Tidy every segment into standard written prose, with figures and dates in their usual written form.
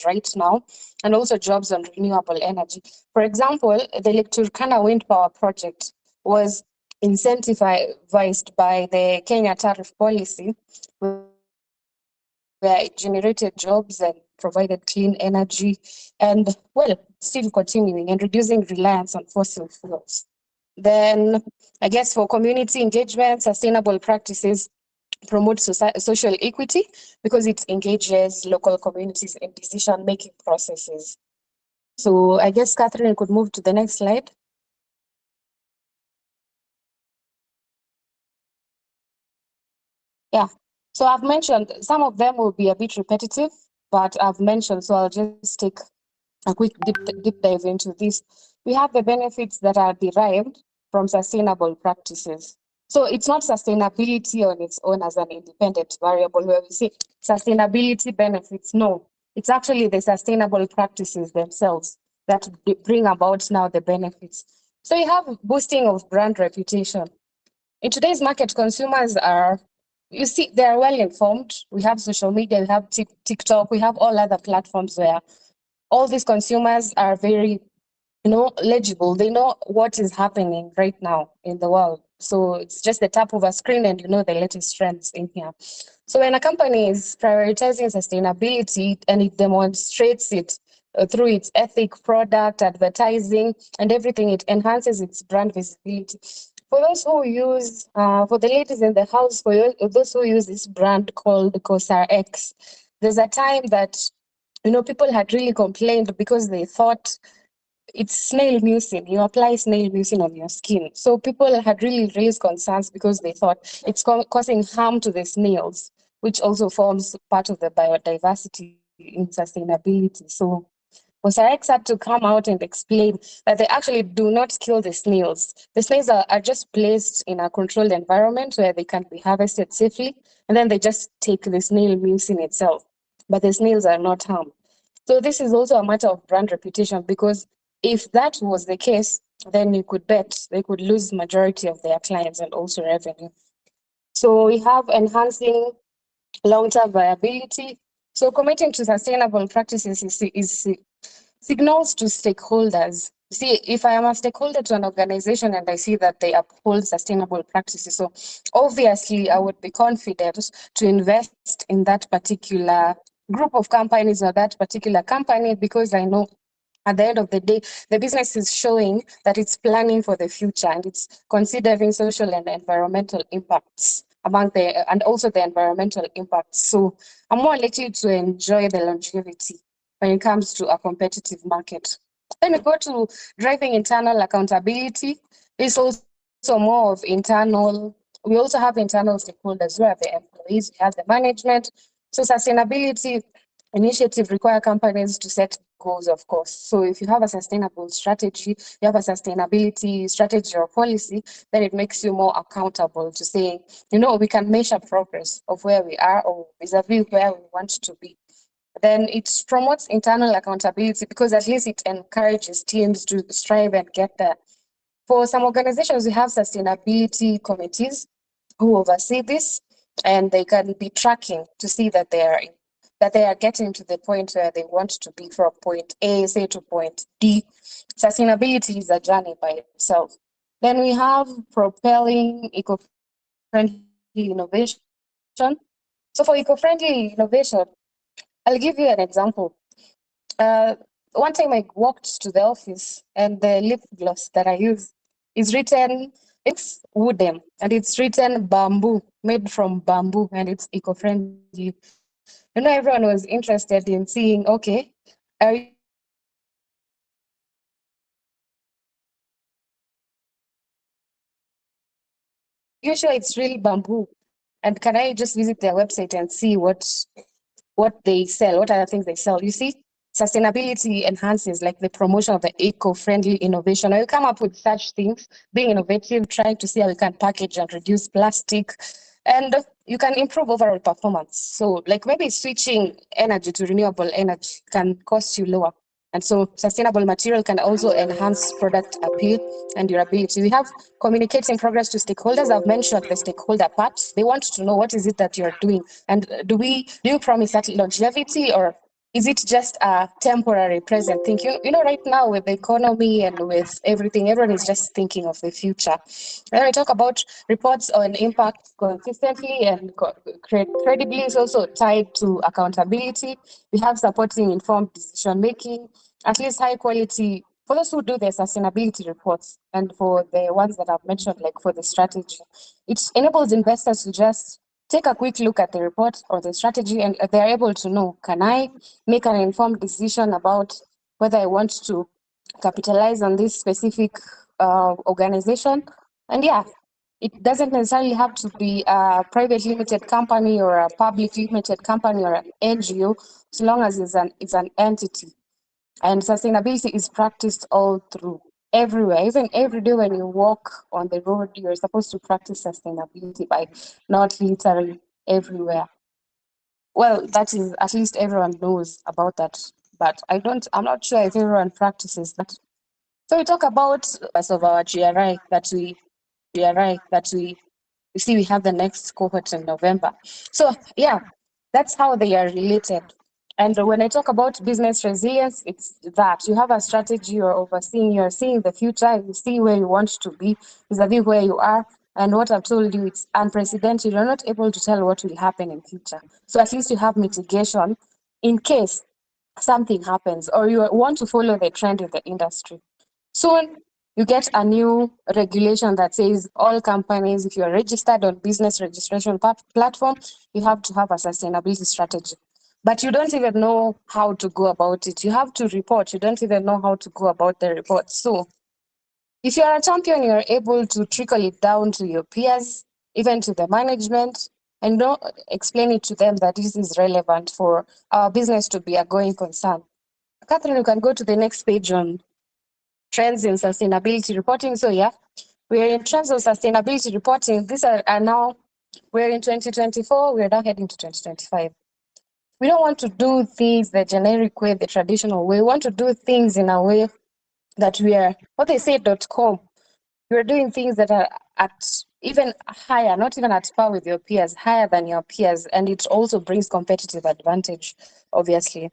right now, and also jobs on renewable energy. For example, the Lake Turkana wind power project was incentivized by the Kenya tariff policy, where it generated jobs and provided clean energy and, well, still continuing and reducing reliance on fossil fuels. Then, I guess for community engagement, sustainable practices promote social equity because it engages local communities in decision-making processes. So I guess Catherine could move to the next slide. Yeah. So I've mentioned some of them will be a bit repetitive, but I've mentioned, so I'll just take a quick deep dive into this. We have the benefits that are derived from sustainable practices. So it's not sustainability on its own as an independent variable where we say sustainability benefits. No, it's actually the sustainable practices themselves that bring about now the benefits. So you have boosting of brand reputation. In today's market, consumers are, you see, they are well informed. We have social media, we have TikTok, we have all other platforms where all these consumers are very, legible. They know what is happening right now in the world. So it's just the tap of a screen and you know the latest trends in here. So when a company is prioritizing sustainability and it demonstrates it through its ethic, product, advertising, and everything, it enhances its brand visibility. For those who use, for the ladies in the house, those who use this brand called COSAR X, there's a time that people had really complained because they thought it's snail mucin. You apply snail mucin on your skin. So people had really raised concerns because they thought it's causing harm to the snails, which also forms part of the biodiversity in sustainability. So Osarex had to come out and explain that they actually do not kill the snails. The snails are just placed in a controlled environment where they can be harvested safely, and then they just take the snail mucin itself. But the snails are not harmed. So this is also a matter of brand reputation because if that was the case, then you could bet they could lose majority of their clients and also revenue. So we have enhancing long-term viability. So committing to sustainable practices is signals to stakeholders. See, if I am a stakeholder to an organization and I see that they uphold sustainable practices, so obviously I would be confident to invest in that particular group of companies or that particular company because I know at the end of the day, the business is showing that it's planning for the future and it's considering social and environmental impacts and also the environmental impacts. So I'm more likely to enjoy the longevity when it comes to a competitive market. Then we go to driving internal accountability. It's also more of internal. We also have internal stakeholders who are the employees, we have the management. So sustainability initiative require companies to set goals, of course. So if you have a sustainable strategy, you have a sustainability strategy or policy, then it makes you more accountable to saying, we can measure progress of where we are or vis-a-vis where we want to be. Then it promotes internal accountability because at least it encourages teams to strive and get there. For some organizations, we have sustainability committees who oversee this, and they can be tracking to see that they are getting to the point where they want to be from point A, say to point D. Sustainability is a journey by itself. Then we have propelling eco-friendly innovation. So for eco-friendly innovation, I'll give you an example. Uh, One time I walked to the office and the lip gloss that I use is written, it's wooden and it's written bamboo, made from bamboo, and it's eco-friendly. Everyone was interested in seeing, okay, are you sure it's really bamboo? And can I just visit their website and see what they sell, what other things they sell. You see, sustainability enhances like the promotion of the eco-friendly innovation. Or you come up with such things, being innovative, trying to see how we can package and reduce plastic, and you can improve overall performance. So like maybe switching energy to renewable energy can cost you lower. And so sustainable material can also enhance product appeal and durability. We have communicating progress to stakeholders. I've mentioned the stakeholder part. They want to know what is it that you're doing. And do you promise that longevity or is it just a temporary present thinking? You know, right now with the economy and with everything, everyone is just thinking of the future. When we talk about reports on impact consistently and credibly, is also tied to accountability. We have supporting informed decision making, at least high quality for those who do the sustainability reports, and for the ones that I've mentioned, like for the strategy. It enables investors to just take a quick look at the report or the strategy, and they're able to know, can I make an informed decision about whether I want to capitalize on this specific organization? And yeah, it doesn't necessarily have to be a private limited company or a public limited company or an NGO, as long as it's an entity. And sustainability is practiced all through everywhere. Even every day when you walk on the road, you're supposed to practice sustainability by not literally everywhere. Well, that is, at least everyone knows about that, but I'm not sure if everyone practices that. So we talk about of our GRI that we see we have the next cohort in November. So yeah, that's how they are related. And when I talk about business resilience, it's that you have a strategy, you're seeing the future, you see where you want to be vis-a-vis where you are. And what I've told you, it's unprecedented. You're not able to tell what will happen in future. So at least you have mitigation in case something happens or you want to follow the trend in the industry. Soon, you get a new regulation that says all companies, if you're registered on business registration platform, you have to have a sustainability strategy. But you don't even know how to go about it. You have to report. You don't even know how to go about the report. So if you're a champion, you're able to trickle it down to your peers, even to the management, and don't explain it to them that this is relevant for our business to be a going concern. Catherine, you can go to the next page on trends in sustainability reporting. So yeah, we're in terms of sustainability reporting. These are now, we're in 2024, we're now heading to 2025. We don't want to do things the generic way, the traditional way. We want to do things in a way that we are, what they say, .com. We're doing things that are at even higher, not even at par with your peers, higher than your peers. And it also brings competitive advantage, obviously.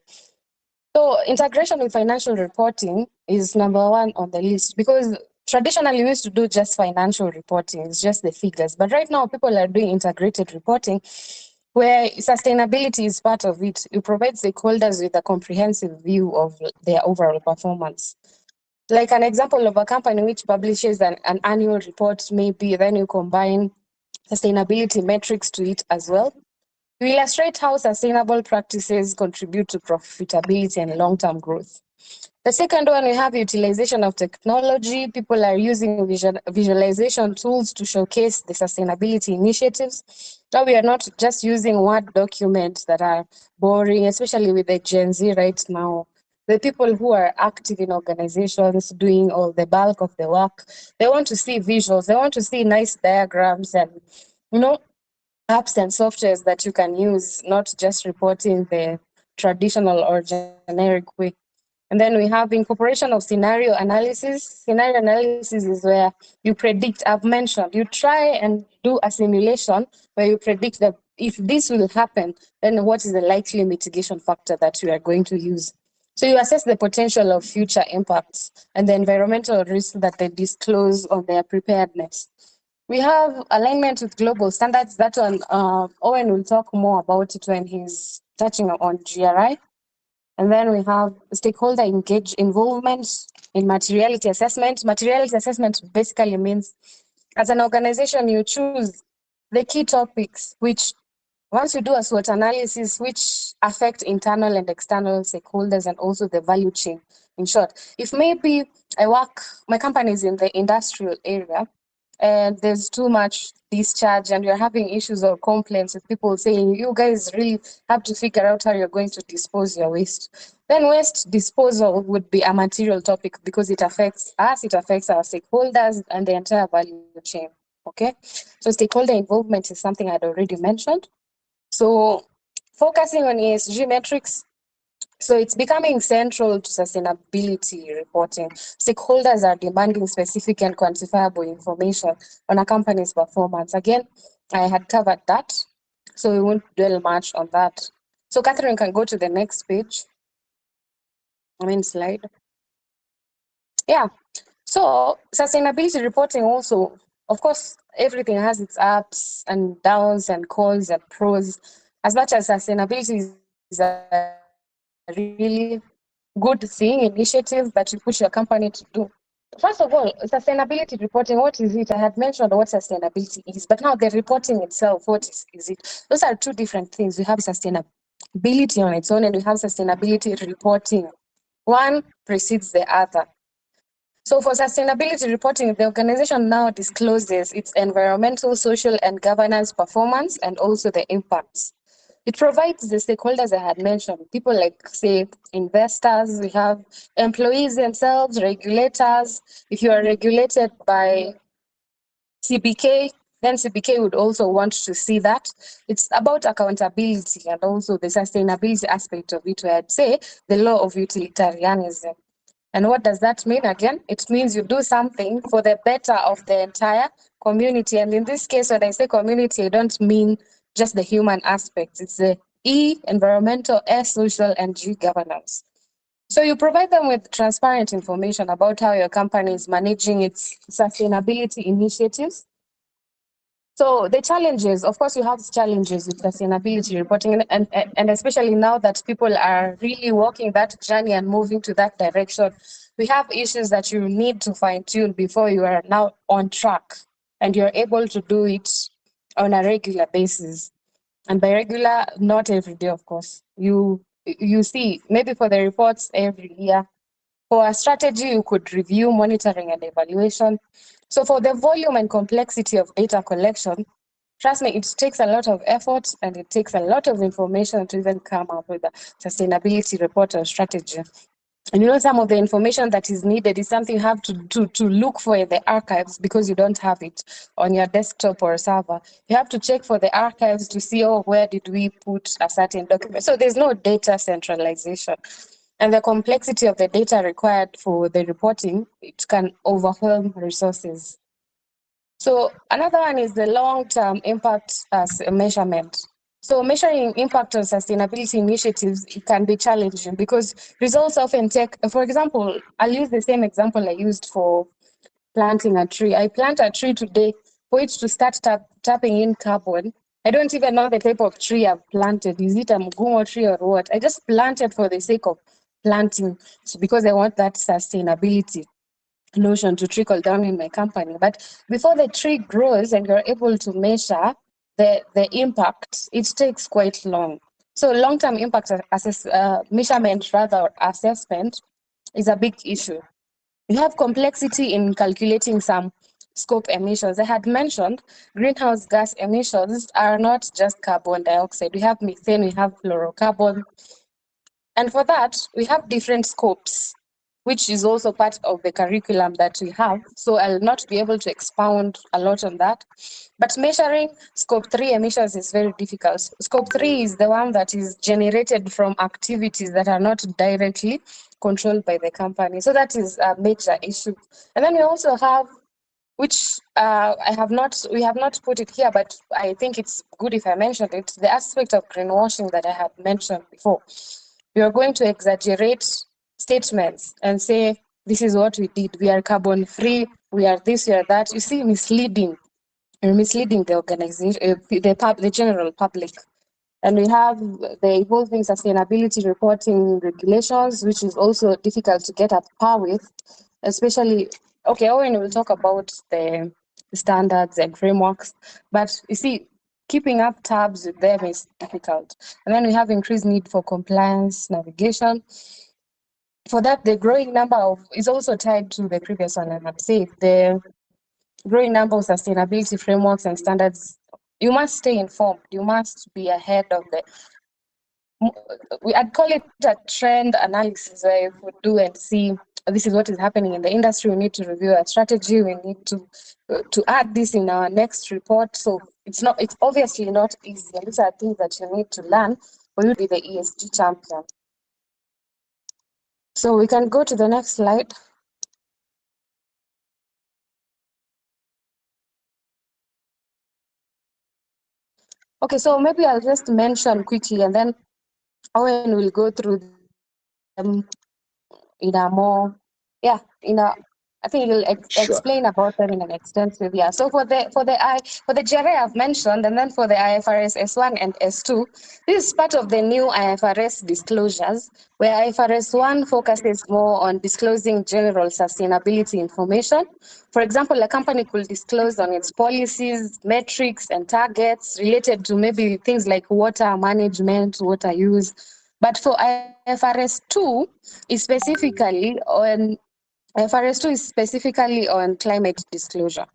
So integration with financial reporting is number one on the list, because traditionally we used to do just financial reporting, it's just the figures. But right now people are doing integrated reporting where sustainability is part of it. It provides stakeholders with a comprehensive view of their overall performance. Like an example of a company which publishes an annual report, maybe then you combine sustainability metrics to it as well. We illustrate how sustainable practices contribute to profitability and long-term growth. The second one, we have utilization of technology. People are using visualization tools to showcase the sustainability initiatives. Now we are not just using Word documents that are boring, especially with the Gen Z right now. The people who are active in organizations doing all the bulk of the work, they want to see visuals, they want to see nice diagrams and, you know, apps and softwares that you can use, not just reporting the traditional or generic way. And then we have incorporation of scenario analysis. Scenario analysis is where you predict, I've mentioned, you try and do a simulation where you predict that if this will happen, then what is the likely mitigation factor that you are going to use? So you assess the potential of future impacts and the environmental risks that they disclose on their preparedness. We have alignment with global standards. That one, Owen will talk more about it when he's touching on GRI. And then we have stakeholder involvement in materiality assessment. Materiality assessment basically means, as an organization, you choose the key topics, which once you do a SWOT analysis, which affect internal and external stakeholders and also the value chain. In short, if maybe my company is in the industrial area, and there's too much discharge and you're having issues or complaints with people saying you guys really have to figure out how you're going to dispose your waste, then waste disposal would be a material topic because it affects us, it affects our stakeholders and the entire value chain. Okay, so stakeholder involvement is something I'd already mentioned. So focusing on ESG metrics, so it's becoming central to sustainability reporting. Stakeholders are demanding specific and quantifiable information on a company's performance. Again, I had covered that, so we won't dwell much on that. So Catherine can go to the next page. Slide. Yeah. So sustainability reporting also, of course, everything has its ups and downs and cons and pros. As much as sustainability is a really good thing, initiative that you push your company to do. First of all, sustainability reporting, what is it? I had mentioned what sustainability is, but now the reporting itself, what is it? Those are two different things. We have sustainability on its own and we have sustainability reporting. One precedes the other. So for sustainability reporting, the organization now discloses its environmental, social, and governance performance and also the impacts. It provides the stakeholders I had mentioned, people like, say, investors, we have employees themselves, regulators. If you are regulated by CBK, then CBK would also want to see that. It's about accountability and also the sustainability aspect of it, where I'd say the law of utilitarianism. And what does that mean? Again, it means you do something for the better of the entire community. And in this case, when I say community, I don't mean just the human aspect. It's the E, environmental, S, social, and G, governance. So you provide them with transparent information about how your company is managing its sustainability initiatives. So the challenges, of course, you have challenges with sustainability reporting, and especially now that people are really walking that journey and moving to that direction, we have issues that you need to fine tune before you are now on track and you're able to do it on a regular basis. And by regular, not every day, of course. You see, maybe for the reports every year. For a strategy, you could review monitoring and evaluation. So for the volume and complexity of data collection, trust me, it takes a lot of effort and it takes a lot of information to even come up with a sustainability report or strategy. And some of the information that is needed is something you have to look for in the archives because you don't have it on your desktop or server. You have to check for the archives to see, oh, where did we put a certain document? So there's no data centralization. And the complexity of the data required for the reporting, it can overwhelm resources. So another one is the long-term impact as a measurement. So measuring impact on sustainability initiatives, it can be challenging because results often take, for example, I'll use the same example I used for planting a tree. I plant a tree today, for it to start tapping in carbon. I don't even know the type of tree I've planted. Is it a mugumo tree or what? I just planted for the sake of planting, so because I want that sustainability notion to trickle down in my company. But before the tree grows and you're able to measure the impact, it takes quite long. So long-term impact measurement rather or assessment is a big issue. You have complexity in calculating some scope emissions. I had mentioned greenhouse gas emissions are not just carbon dioxide. We have methane, we have fluorocarbon. And for that, we have different scopes, which is also part of the curriculum that we have. So I'll not be able to expound a lot on that. But measuring scope 3 emissions is very difficult. Scope 3 is the one that is generated from activities that are not directly controlled by the company. So that is a major issue. And then we also have, which we have not put it here, but I think it's good if I mentioned it, the aspect of greenwashing that I had mentioned before. We are going to exaggerate statements and say, this is what we did. We are carbon free. We are this, we are that. You see, misleading. You're misleading the organization, the general public. And we have the evolving sustainability reporting regulations, which is also difficult to get at par with, especially, okay, Owen will talk about the standards and frameworks, but you see, keeping up tabs with them is difficult. And then we have increased need for compliance, navigation. For that, the growing number of, is also tied to the previous one, I have said, the growing number of sustainability frameworks and standards. You must stay informed. You must be ahead of the, I'd call it a trend analysis, where if we do and see this is what is happening in the industry, we need to review our strategy, we need to add this in our next report. So it's obviously not easy, and these are things that you need to learn for you to be the ESG champion. So we can go to the next slide. Okay, so maybe I'll just mention quickly, and then Owen will go through them in a more, yeah, in a, I think he'll explain Sure. about them in an extensive, yeah. So for the GRI I've mentioned, and then for the IFRS S1 and S2, this is part of the new IFRS disclosures, where IFRS 1 focuses more on disclosing general sustainability information. For example, a company could disclose on its policies, metrics, and targets related to maybe things like water management, water use. But for IFRS 2 is specifically on IFRS 2 is specifically on climate disclosure,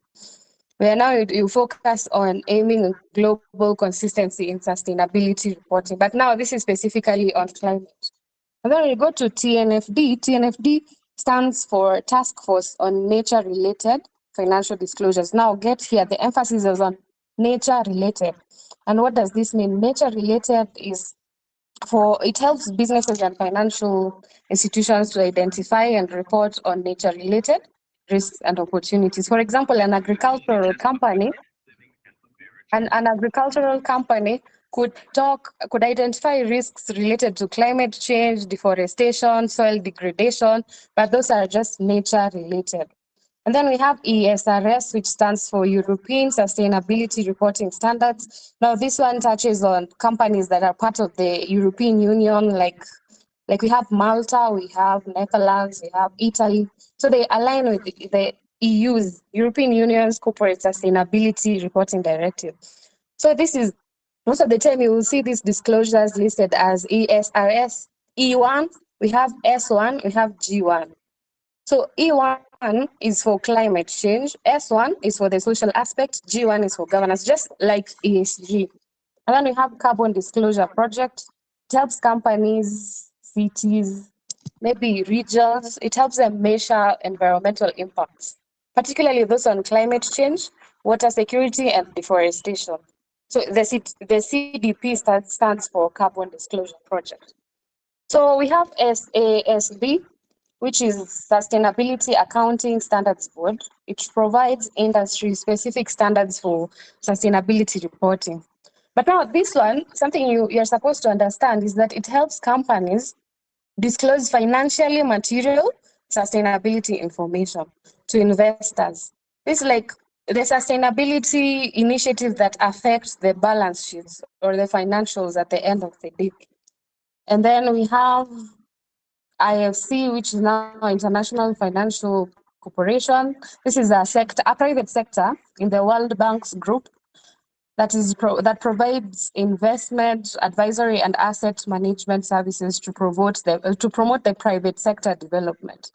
where now you focus on aiming global consistency in sustainability reporting. But now this is specifically on climate. And then we go to TNFD. TNFD stands for Task Force on Nature Related Financial Disclosures. Now, get here, the emphasis is on nature related. And what does this mean? Nature related is for it helps businesses and financial institutions to identify and report on nature related risks and opportunities. For example, an agricultural company could identify risks related to climate change, deforestation, soil degradation, but those are just nature related. And then we have ESRS, which stands for European Sustainability Reporting Standards. Now, this one touches on companies that are part of the European Union, like we have Malta, we have Netherlands, we have Italy. So they align with the EU's, European Union's Corporate Sustainability Reporting Directive. So this is most of the time you will see these disclosures listed as ESRS. E1, we have S1, we have G1. So E1 is for climate change, S1 is for the social aspect, G1 is for governance, just like ESG. And then we have carbon disclosure project. It helps companies, cities, maybe regions, it helps them measure environmental impacts, particularly those on climate change, water security, and deforestation. So the CDP stands for Carbon Disclosure Project. So we have SASB, which is Sustainability Accounting Standards Board. It provides industry-specific standards for sustainability reporting. But now this one, something you're supposed to understand is that it helps companies disclose financially material sustainability information to investors. This is like the sustainability initiative that affects the balance sheets or the financials at the end of the day. And then we have IFC, which is now International Financial Corporation. This is a private sector in the World Bank's group that provides investment, advisory, and asset management services to promote the private sector development.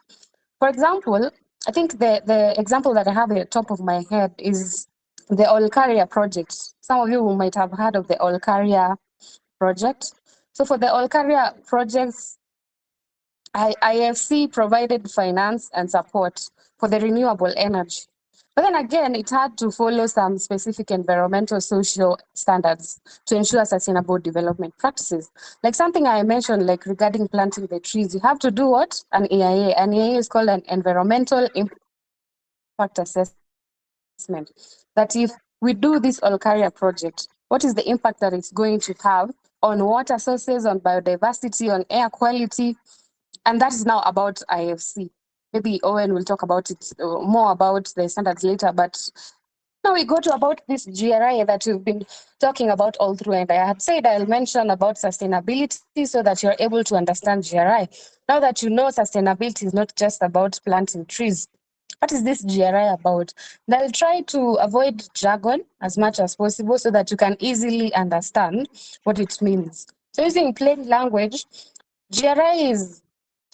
For example, I think the example that I have at the top of my head is the Olkaria project. Some of you might have heard of the Olkaria project. So for the Olkaria projects, IFC provided finance and support for the renewable energy. But then again, it had to follow some specific environmental social standards to ensure sustainable development practices. Like something I mentioned, like regarding planting the trees, you have to do what? An EIA. An EIA is called an environmental impact assessment. That if we do this Olkaria project, what is the impact that it's going to have on water sources, on biodiversity, on air quality? And that is now about IFC. Maybe Owen will talk about it more about the standards later. But now we go to about this GRI that we've been talking about all through. And I had said I'll mention about sustainability so that you're able to understand GRI. Now that you know sustainability is not just about planting trees, what is this GRI about? And I'll try to avoid jargon as much as possible so that you can easily understand what it means. So using plain language, GRI is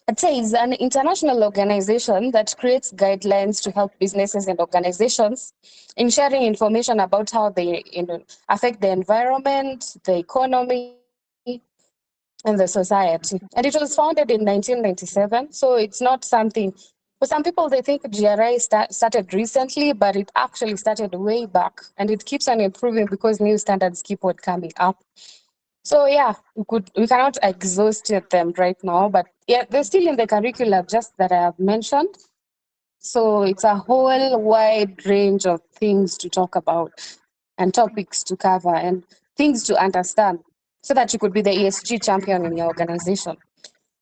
I'd say is an international organization that creates guidelines to help businesses and organizations in sharing information about how they affect the environment, the economy, and the society. And it was founded in 1997, so it's not something. For some people, they think GRI started recently, but it actually started way back, and it keeps on improving because new standards keep on coming up. So yeah, we cannot exhaust them right now, but yeah, they're still in the curriculum just that I have mentioned. So it's a whole wide range of things to talk about and topics to cover and things to understand. so that you could be the ESG champion in your organization.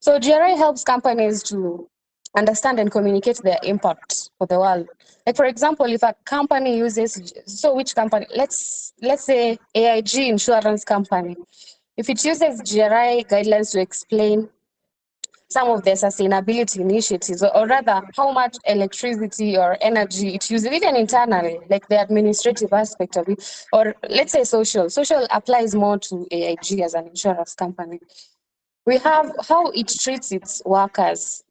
So GRI helps companies to understand and communicate their impact for the world. Like for example, if a company uses, so which company? Let's say AIG Insurance Company. If it uses GRI guidelines to explain some of their sustainability initiatives, or rather how much electricity or energy it uses, even internally, like the administrative aspect of it, or let's say social. Social applies more to AIG as an insurance company. We have how it treats its workers.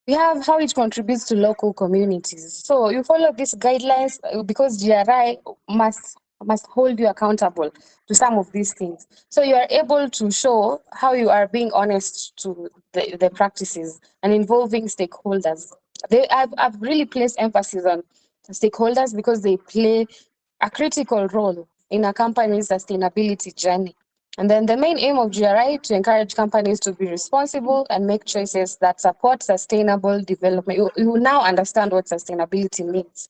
We have how it contributes to local communities. So you follow these guidelines because GRI must hold you accountable to some of these things. So you are able to show how you are being honest to the practices and involving stakeholders. I've really placed emphasis on stakeholders because they play a critical role in a company's sustainability journey. And then the main aim of GRI to encourage companies to be responsible and make choices that support sustainable development. You now understand what sustainability means.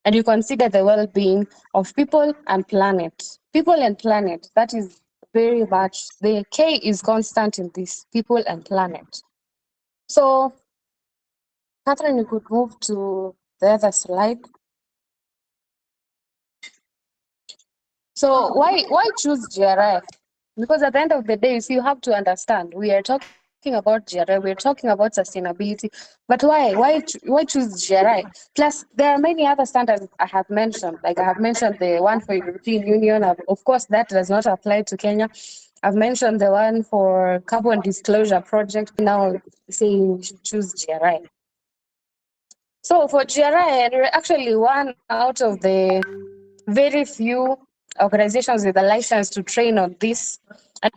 And you consider the well-being of people and planet. People and planet, that is very much, the K is constant in this, people and planet. So, Catherine, you could move to the other slide. So why choose GRI? Because at the end of the day, you have to understand, we are talking about GRI, we're talking about sustainability, but why choose GRI? Plus, there are many other standards I have mentioned, like I have mentioned the one for European Union. Of course, that does not apply to Kenya. I've mentioned the one for carbon disclosure project. Now saying we should choose GRI. So for GRI, we're actually one out of the very few organizations with a license to train on this. And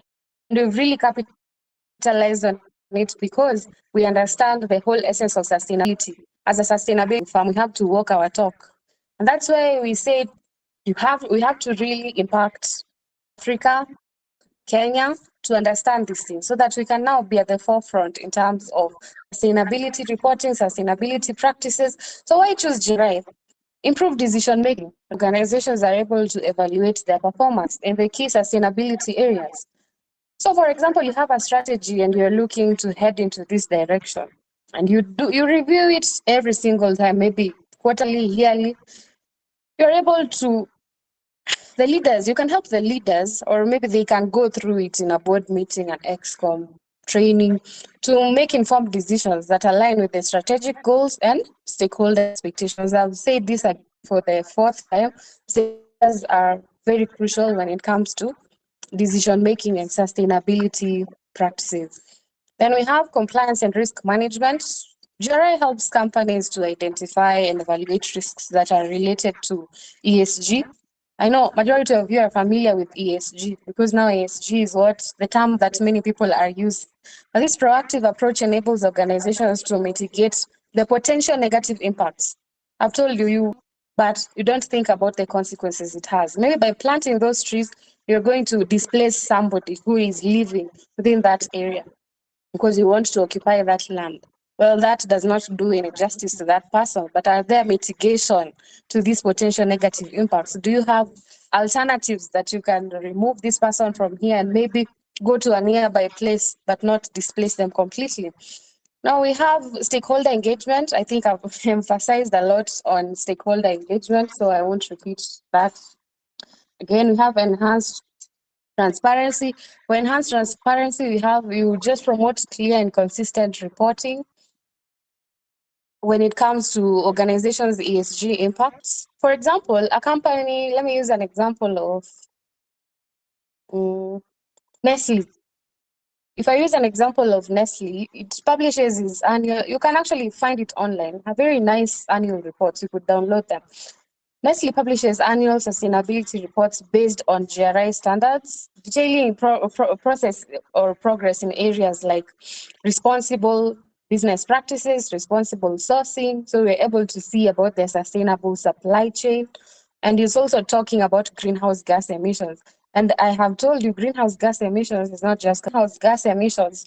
we've really capitalized on it because we understand the whole essence of sustainability. As a sustainability firm, we have to walk our talk. And that's why we said we have to really impact Africa, Kenya, to understand these things so that we can now be at the forefront in terms of sustainability reporting, sustainability practices. So why choose GRI? Improve decision making. Organizations are able to evaluate their performance in the key sustainability areas. So, for example, you have a strategy and you're looking to head into this direction, and you review it every single time, maybe quarterly, yearly. You're able to the leaders. You can help the leaders, or maybe they can go through it in a board meeting and XCOM training to make informed decisions that align with the strategic goals and stakeholder expectations. I've said this for the fourth time. Stakeholders are very crucial when it comes to decision making and sustainability practices. Then we have compliance and risk management. GRI helps companies to identify and evaluate risks that are related to ESG. I know majority of you are familiar with ESG because now ESG is what the term that many people are using. But this proactive approach enables organizations to mitigate the potential negative impacts. I've told you, but you don't think about the consequences it has. Maybe by planting those trees, you're going to displace somebody who is living within that area because you want to occupy that land. Well, that does not do any justice to that person, but are there mitigation to these potential negative impacts? Do you have alternatives that you can remove this person from here and maybe go to a nearby place, but not displace them completely? Now we have stakeholder engagement. I think I've emphasized a lot on stakeholder engagement, so I won't repeat that. Again, we have enhanced transparency. For enhanced transparency, you just promote clear and consistent reporting when it comes to organizations' ESG impacts. For example, a company, let me use an example of Nestle. If I use an example of Nestle, it publishes its annual, you can actually find it online, a very nice annual report. You could download them. Nestle publishes annual sustainability reports based on GRI standards, detailing process or progress in areas like responsible business practices, responsible sourcing. So we're able to see about their sustainable supply chain. And it's also talking about greenhouse gas emissions. And I have told you, greenhouse gas emissions is not just greenhouse gas emissions.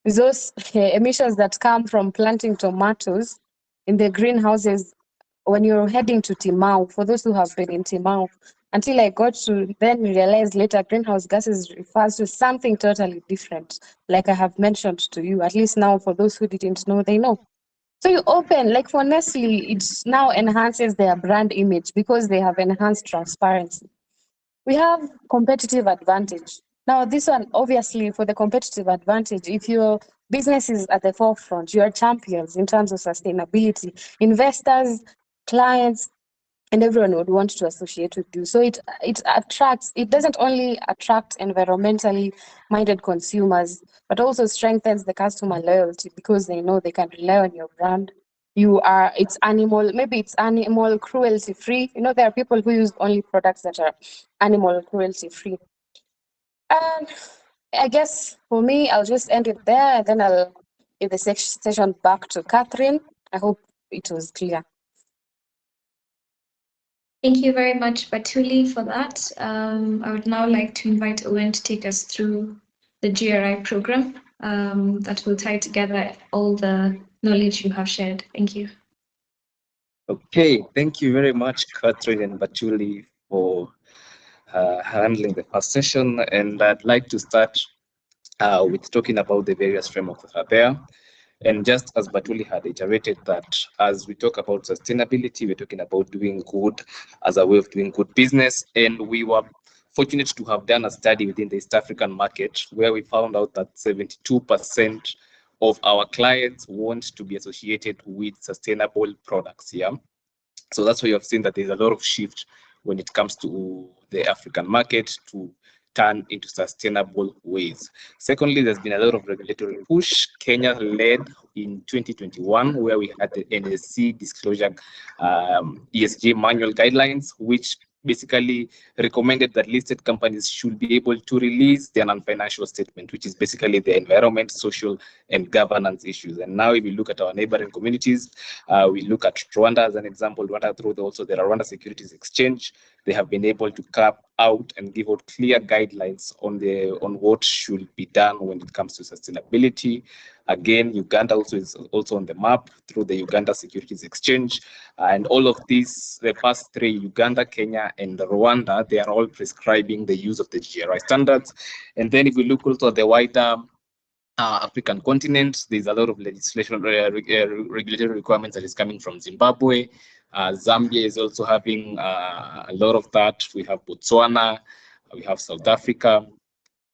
It's those emissions that come from planting tomatoes in the greenhouses when you're heading to Timau, for those who have been in Timau, until I got to then realize later greenhouse gases refers to something totally different. Like I have mentioned to you, at least now for those who didn't know, they know. So you open, like for Nestle, it now enhances their brand image because they have enhanced transparency. We have competitive advantage. Now, this one, obviously, for the competitive advantage, if your business is at the forefront, you are champions in terms of sustainability. Investors, clients, and everyone would want to associate with you. So it attracts, it doesn't only attract environmentally minded consumers, but also strengthens the customer loyalty because they know they can rely on your brand. It's animal, maybe it's animal cruelty free. You know, there are people who use only products that are animal cruelty free. And I guess for me, I'll just end it there, and then I'll give the session back to Catherine. I hope it was clear. Thank you very much, Batuli, for that. I would now like to invite Owen to take us through the GRI program that will tie together all the knowledge you have shared. Thank you. Okay, thank you very much, Catherine and Batuli, for handling the first session. And I'd like to start with talking about the various frameworks that are there. And just as Batuli had iterated that as we talk about sustainability, we're talking about doing good as a way of doing good business. And we were fortunate to have done a study within the East African market where we found out that 72% of our clients want to be associated with sustainable products. Yeah. So that's why you have seen that there's a lot of shift when it comes to the African market to turn into sustainable ways. Secondly, there's been a lot of regulatory push. Kenya led in 2021, where we had the NSC disclosure ESG manual guidelines, which basically recommended that listed companies should be able to release their non-financial statement, which is basically the environment, social, and governance issues. And now if we look at our neighboring communities, we look at Rwanda as an example. Rwanda, through also the Rwanda Securities Exchange, they have been able to cap out and give out clear guidelines on what should be done when it comes to sustainability. Again, Uganda also is also on the map through the Uganda Securities Exchange. And all of these, the first three, Uganda, Kenya, and Rwanda, they are all prescribing the use of the GRI standards. And then if we look also at the wider African continent, there's a lot of legislation, regulatory requirements that is coming from Zimbabwe. Zambia is also having a lot of that. We have Botswana, we have South Africa.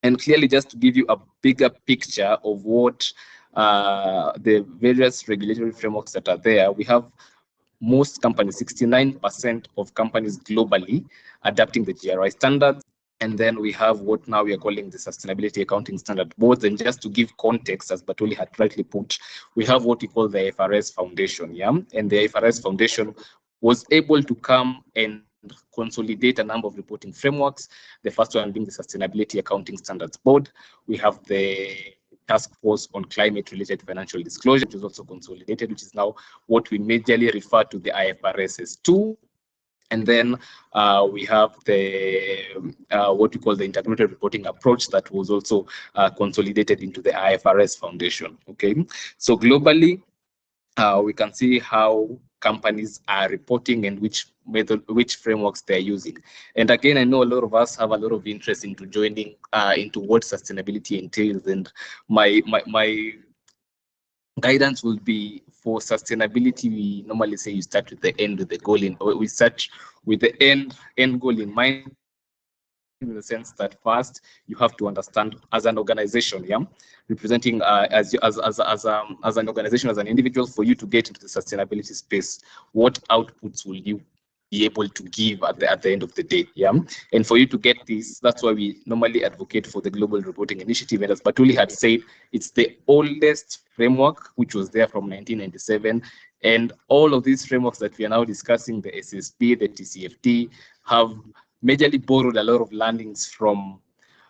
And clearly, just to give you a bigger picture of what the various regulatory frameworks that are there, we have most companies, 69% of companies globally adapting the GRI standards. And then we have what now we are calling the Sustainability Accounting Standard Boards. And just to give context, as Batuli had rightly put, we have what we call the IFRS Foundation. Yeah? And the IFRS Foundation was able to come and consolidate a number of reporting frameworks. The first one being the Sustainability Accounting Standards Board. We have the Task Force on Climate-Related Financial Disclosure, which is also consolidated, which is now what we majorly refer to the IFRS as 2. And then we have the what we call the integrated reporting approach that was also consolidated into the IFRS Foundation. Okay, so globally, we can see how companies are reporting and which frameworks they're using. And again, I know a lot of us have a lot of interest into joining into what sustainability entails. And my guidance will be for sustainability. We normally say you start with the end with the goal in, or we start with the end goal in mind, in the sense that first you have to understand as an organization, yeah, representing as an organization, as an individual, for you to get into the sustainability space, what outputs will you be able to give at the end of the day, yeah. And for you to get this, that's why we normally advocate for the Global Reporting Initiative. And as Batuli had said, it's the oldest framework, which was there from 1997. And all of these frameworks that we are now discussing, the SSP, the TCFD, have majorly borrowed a lot of learnings from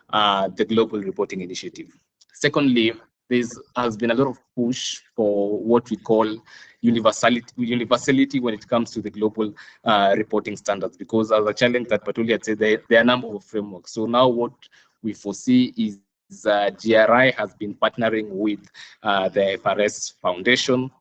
the Global Reporting Initiative. Secondly, there has been a lot of push for what we call universality when it comes to the global reporting standards, because as a challenge that Batuli had said, there are a number of frameworks. So now what we foresee is GRI has been partnering with the FRS Foundation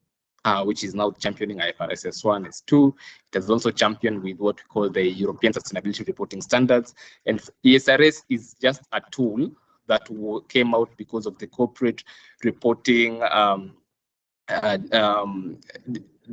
which is now championing IFRS S1, S2. It has also championed with what we call the European Sustainability Reporting Standards. And ESRS is just a tool that came out because of the corporate reporting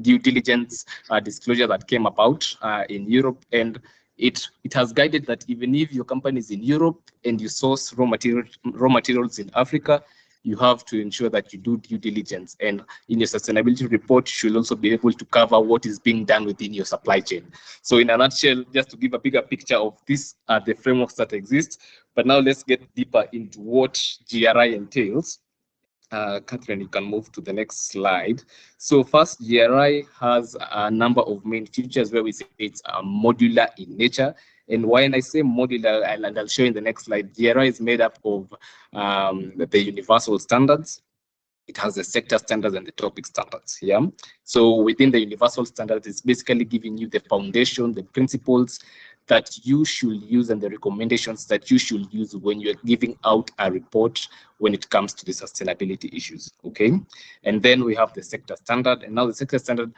due diligence disclosure that came about in Europe, and it has guided that even if your company is in Europe and you source raw materials in Africa, you have to ensure that you do due diligence, and in your sustainability report you should also be able to cover what is being done within your supply chain. So in a nutshell, just to give a bigger picture of this are the frameworks that exist. But now let's get deeper into what GRI entails. Catherine, you can move to the next slide. So first, GRI has a number of main features where we say it's modular in nature. And when I say modular, and I'll show you in the next slide, GRI is made up of the universal standards. It has the sector standards and the topic standards. Yeah. So within the universal standards, it's basically giving you the foundation, the principles that you should use, and the recommendations that you should use when you're giving out a report when it comes to the sustainability issues. Okay. And then we have the sector standard. And now the sector standard,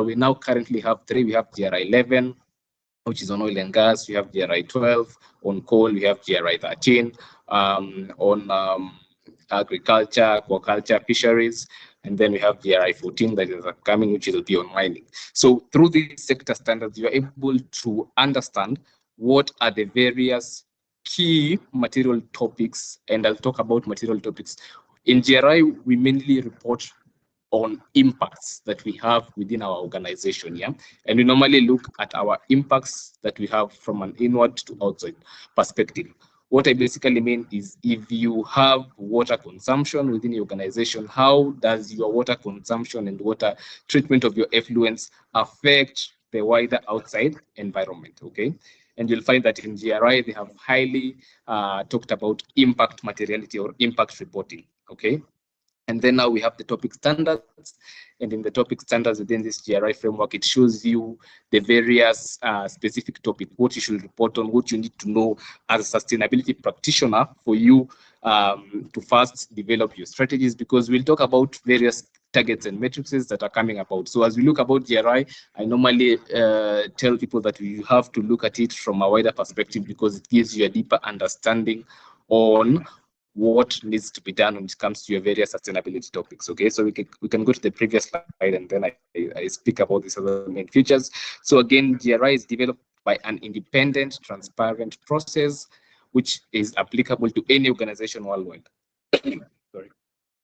we now currently have three. We have GRI 11, which is on oil and gas. We have GRI 12 on coal. We have GRI 13 on agriculture, aquaculture, fisheries, and then we have GRI 14 that is upcoming, which will be on mining. So through these sector standards, you are able to understand what are the various key material topics, and I'll talk about material topics. In GRI, we mainly report on impacts that we have within our organization, yeah? And we normally look at our impacts that we have from an inward to outside perspective. What I basically mean is, if you have water consumption within your organization, how does your water consumption and water treatment of your effluents affect the wider outside environment, okay? And you'll find that in GRI, they have highly talked about impact materiality or impact reporting, okay? And then now we have the topic standards. And in the topic standards within this GRI framework, it shows you the various specific topics, what you should report on, what you need to know as a sustainability practitioner for you to first develop your strategies, because we'll talk about various targets and matrices that are coming about. So as we look about GRI, I normally tell people that you have to look at it from a wider perspective, because it gives you a deeper understanding on what needs to be done when it comes to your various sustainability topics. Okay, so we can go to the previous slide, and then I speak about these other main features. So again, GRI is developed by an independent, transparent process, which is applicable to any organization worldwide. Sorry.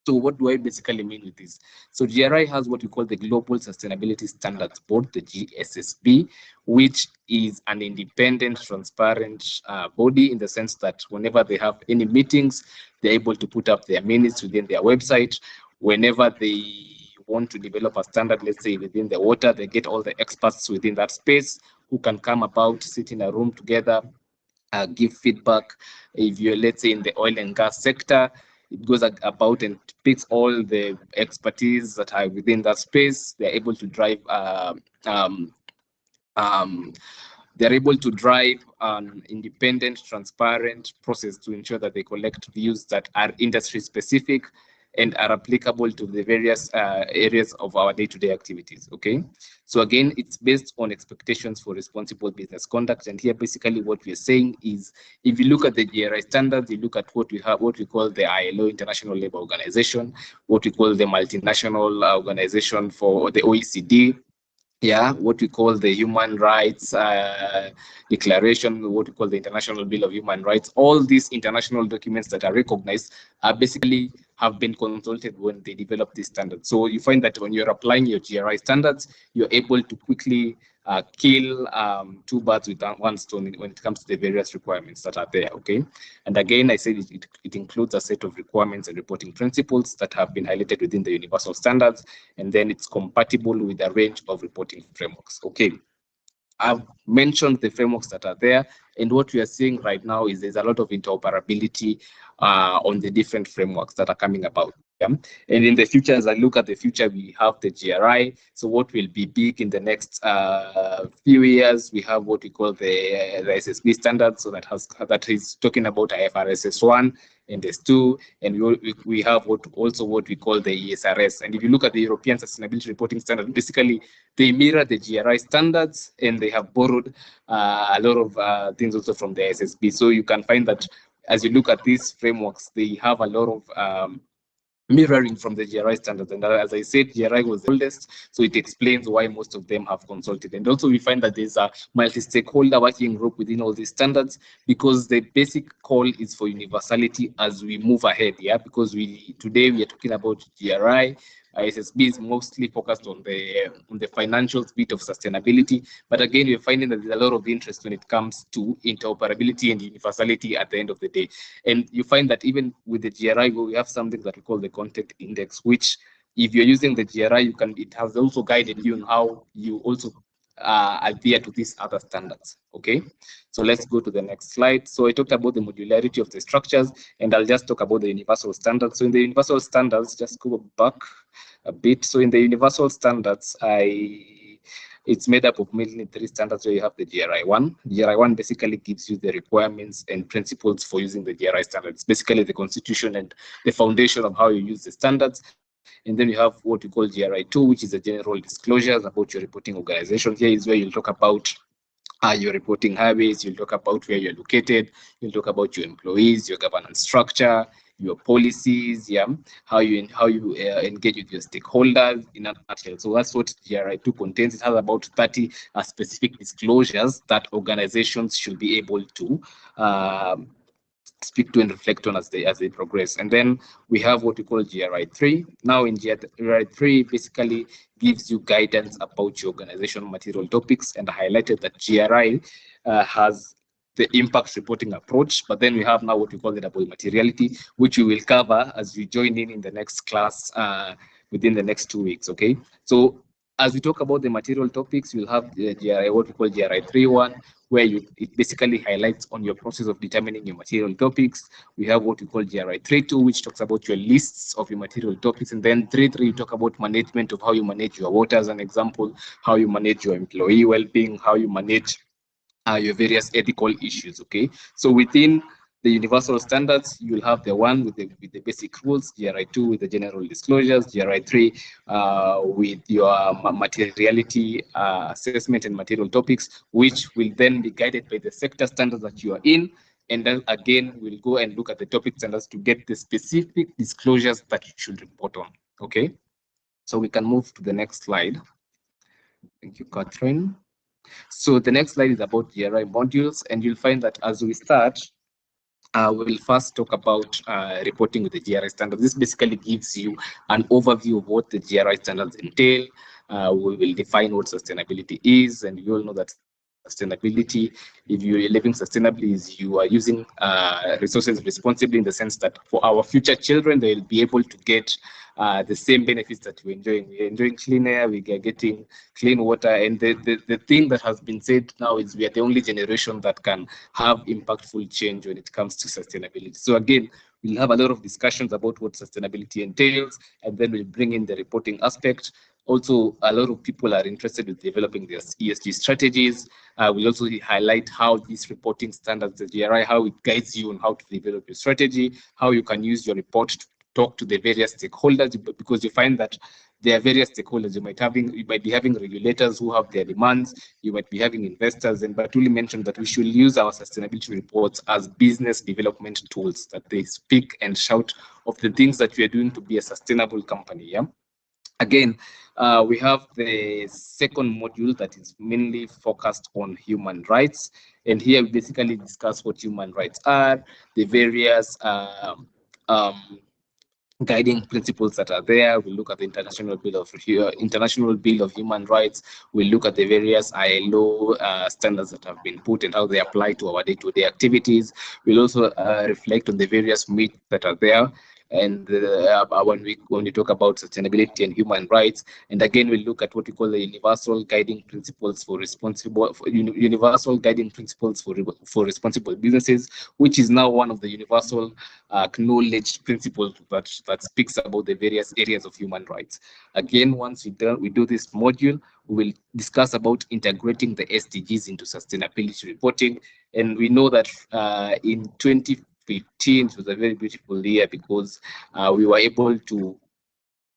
So what do I basically mean with this? So GRI has what we call the Global Sustainability Standards Board, the GSSB, which is an independent, transparent body, in the sense that whenever they have any meetings, they're able to put up their minutes within their website. Whenever they want to develop a standard, let's say within the water, they get all the experts within that space who can come about, sit in a room together, give feedback. If you're, let's say, in the oil and gas sector, it goes about and picks all the expertise that are within that space. They're able to drive they're able to drive an independent, transparent process to ensure that they collect views that are industry specific and are applicable to the various areas of our day-to-day activities, okay? So again, it's based on expectations for responsible business conduct. And here, basically what we're saying is, if you look at the GRI standards, you look at what we have, what we call the ILO, International Labour Organization, what we call the multinational organization for the OECD, yeah, what we call the Human Rights Declaration, what we call the International Bill of Human Rights. All these international documents that are recognized are basically have been consulted when they develop these standards. So you find that when you're applying your GRI standards, you're able to quickly kill two birds with one stone when it comes to the various requirements that are there, okay? And again, I said it includes a set of requirements and reporting principles that have been highlighted within the universal standards, and then it's compatible with a range of reporting frameworks, okay? I've mentioned the frameworks that are there, and what we are seeing right now is there's a lot of interoperability on the different frameworks that are coming about. And in the future, as I look at the future, we have the GRI. So what will be big in the next few years, we have what we call the SSB standard. So that is talking about IFRS S1 and S2, and we have what we call the ESRS. And if you look at the European Sustainability Reporting Standard, basically they mirror the GRI standards, and they have borrowed a lot of things also from the SSB. So you can find that as you look at these frameworks, they have a lot of mirroring from the GRI standards. And as I said, GRI was the oldest, so it explains why most of them have consulted. And also we find that there's a multi-stakeholder working group within all these standards, because the basic call is for universality as we move ahead, because today we are talking about GRI. SSB is mostly focused on the financials bit of sustainability, but again, we're finding that there's a lot of interest when it comes to interoperability and universality at the end of the day. And you find that even with the GRI, we have something that we call the content index, which if you're using the GRI, it has also guided you on how you also adhere to these other standards. Okay, so let's go to the next slide. So I talked about the modularity of the structures, and I'll just talk about the universal standards. So in the universal standards, just go back a bit. So in the universal standards, it's made up of mainly 3 standards. Where you have the GRI1. GRI1 basically gives you the requirements and principles for using the GRI standards, basically the constitution and the foundation of how you use the standards. And then you have what we call GRI2, which is the general disclosures about your reporting organization. Here is where you'll talk about your reporting habits, you'll talk about where you're located, you'll talk about your employees, your governance structure, your policies, how you engage with your stakeholders in a nutshell. So that's what GRI2 contains. It has about 30 specific disclosures that organizations should be able to speak to and reflect on as they progress. And then we have what we call GRI3. Now in GRI3 basically gives you guidance about your organizational material topics, and highlighted that GRI has the impact reporting approach, but then we have now what we call the double materiality, which we will cover as we join in the next class within the next 2 weeks. Okay, so as we talk about the material topics, you'll have the GRI, what we call GRI 3.1, where it basically highlights on your process of determining your material topics. We have what we call GRI 3.2, which talks about your lists of your material topics. And then 3.3, you talk about management of how you manage your water, as an example, how you manage your employee well-being, how you manage your various ethical issues. Okay, so within the universal standards, you'll have the one with the basic rules, GRI2 with the general disclosures, GRI3 with your materiality assessment and material topics, which will then be guided by the sector standards that you are in. And then again, we'll go and look at the topic standards to get the specific disclosures that you should report on. Okay, so we can move to the next slide. Thank you, Catherine. So the next slide is about GRI modules, and you'll find that as we start, we'll first talk about reporting with the GRI standards. This basically gives you an overview of what the GRI standards entail. We will define what sustainability is, and you all know that sustainability, if you're living sustainably, is you are using resources responsibly, in the sense that for our future children, they'll be able to get the same benefits that we're enjoying. We're enjoying clean air, we are getting clean water, and the thing that has been said now is we are the only generation that can have impactful change when it comes to sustainability. So again, we'll have a lot of discussions about what sustainability entails, and then we'll bring in the reporting aspect. Also, a lot of people are interested in developing their ESG strategies. We'll also highlight how these reporting standards, the GRI, how it guides you on how to develop your strategy, how you can use your report to talk to the various stakeholders, because you find that there are various stakeholders. You might be having regulators who have their demands. You might be having investors. And Batuli mentioned that we should use our sustainability reports as business development tools, that they speak and shout of the things that we are doing to be a sustainable company. Yeah. Again, we have the second module that is mainly focused on human rights. And here we basically discuss what human rights are, the various guiding principles that are there. We look at the International Bill of Human Rights. We look at the various ILO standards that have been put and how they apply to our day-to-day activities. We'll also reflect on the various myths that are there. and when we talk about sustainability and human rights. And again, we look at what we call the universal guiding principles for universal guiding principles for responsible businesses, which is now one of the universal acknowledged principles that speaks about the various areas of human rights. Again, once we do this module, we will discuss about integrating the SDGs into sustainability reporting. And we know that in 2015, it was a very beautiful year because we were able to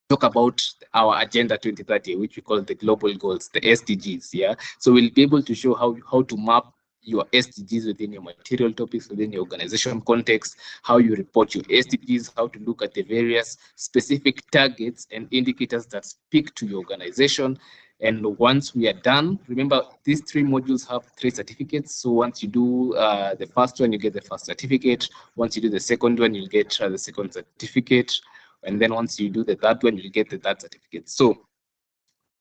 talk about our Agenda 2030, which we call the global goals, the SDGs. Yeah, so we'll be able to show how to map your SDGs within your material topics, within your organization context, how you report your SDGs, how to look at the various specific targets and indicators that speak to your organization. And once we are done, remember these 3 modules have 3 certificates. So once you do the first one, you get the first certificate. Once you do the second one, you'll get the second certificate. And then once you do the third one, you'll get the third certificate. So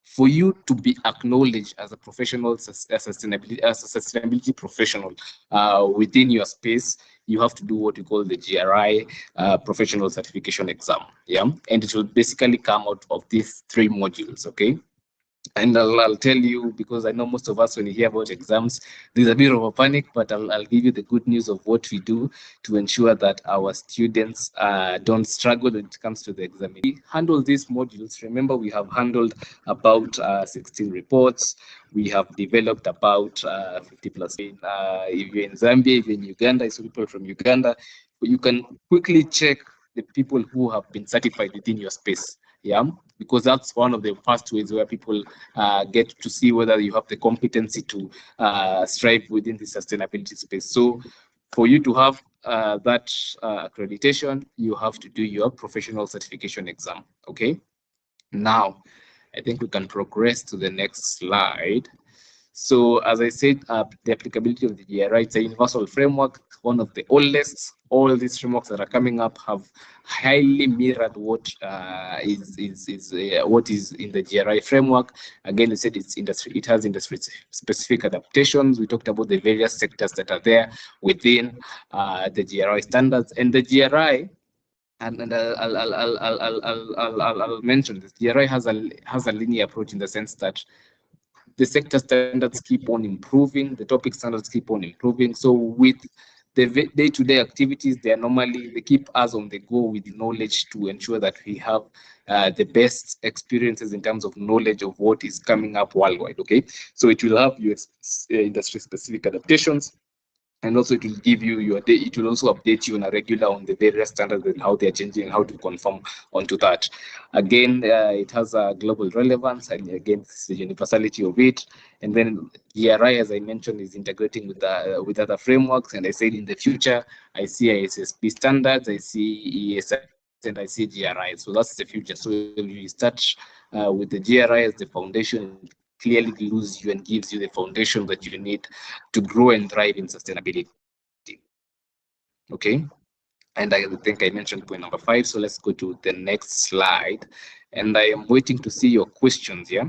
for you to be acknowledged as a professional, as a sustainability professional within your space, you have to do what we call the GRI professional certification exam. Yeah, and it will basically come out of these 3 modules. Okay. And I'll tell you, because I know most of us, when you hear about exams, there's a bit of a panic, but I'll give you the good news of what we do to ensure that our students don't struggle when it comes to the exam. We handle these modules. Remember, we have handled about 16 reports. We have developed about 50 plus. If you're in Zambia, if you're in Uganda, I saw people from Uganda, you can quickly check the people who have been certified within your space. Yeah, because that's one of the first ways where people get to see whether you have the competency to strive within the sustainability space. So for you to have that accreditation, you have to do your professional certification exam. Okay. Now, I think we can progress to the next slide. So as I said, the applicability of the GRI, it's a universal framework, one of the oldest. All these frameworks that are coming up have highly mirrored what is in the GRI framework. Again, we said it has industry specific adaptations. We talked about the various sectors that are there within the GRI standards, and the GRI. And I'll mention this. GRI has a linear approach in the sense that the sector standards keep on improving, the topic standards keep on improving. So with the day-to-day activities, they keep us on the go with the knowledge to ensure that we have the best experiences in terms of knowledge of what is coming up worldwide. Okay, so it will have your industry-specific adaptations. And also it will give you it will also update you on a regular on the various standards and how they are changing and how to conform onto that. Again, it has a global relevance, and again, the universality of it. And then GRI, as I mentioned, is integrating with other frameworks. And I said in the future, I see ISSP standards, I see ESI, and I see GRI. So that's the future. So you start with the GRI as the foundation, clearly gives you the foundation that you need to grow and thrive in sustainability. Okay, and I think I mentioned point number 5. So let's go to the next slide, and I am waiting to see your questions. Yeah,